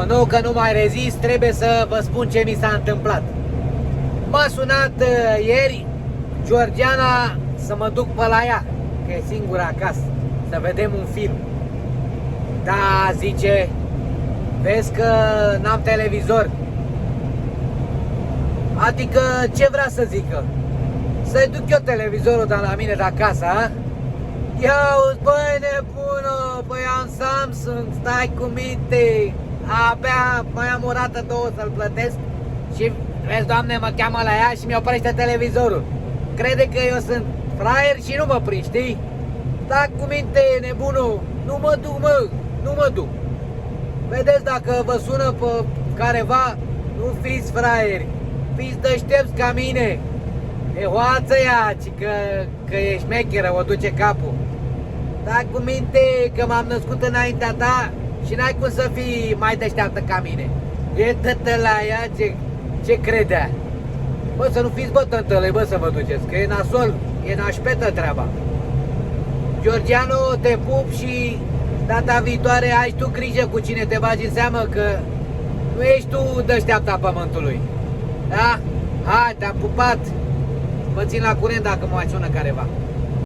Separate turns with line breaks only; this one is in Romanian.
Nu, că nu mai rezist, trebuie să vă spun ce mi s-a întâmplat. M-a sunat ieri Georgiana să mă duc pe la ea, că e singură acasă, să vedem un film. Da, zice, vezi că n-am televizor. Adică ce vrea să zică? Să-i duc eu televizorul de la mine de acasă, a? Ia uzi, băi nebună, păi am Samsung, stai cu minte. Abia mai am o rată, două să-l plătesc. Și vezi, Doamne, mă cheamă la ea și mi oprește televizorul. Crede că eu sunt fraier și nu mă prind, știi? Stai cu minte, nebunul, nu mă duc, mă, nu mă duc. Vedeți, dacă vă sună pe careva, nu fiți fraieri, fiți deștepți ca mine. E hoață ea, ci că e șmecheră, o duce capul. Stai cu minte că m-am născut înaintea ta și n-ai cum să fii mai deșteaptă ca mine. E tătă la ea, ce credea? Bă, să nu fiți bătântăle, bă, să vă duceți, că e nasol, e nașpetă treaba. Georgiano, te pup și data viitoare ai tu grijă cu cine te bagi în seamă, că nu ești tu deșteapta pământului. Da? Hai, te-am pupat. Vă țin la curent dacă mă mai sună careva.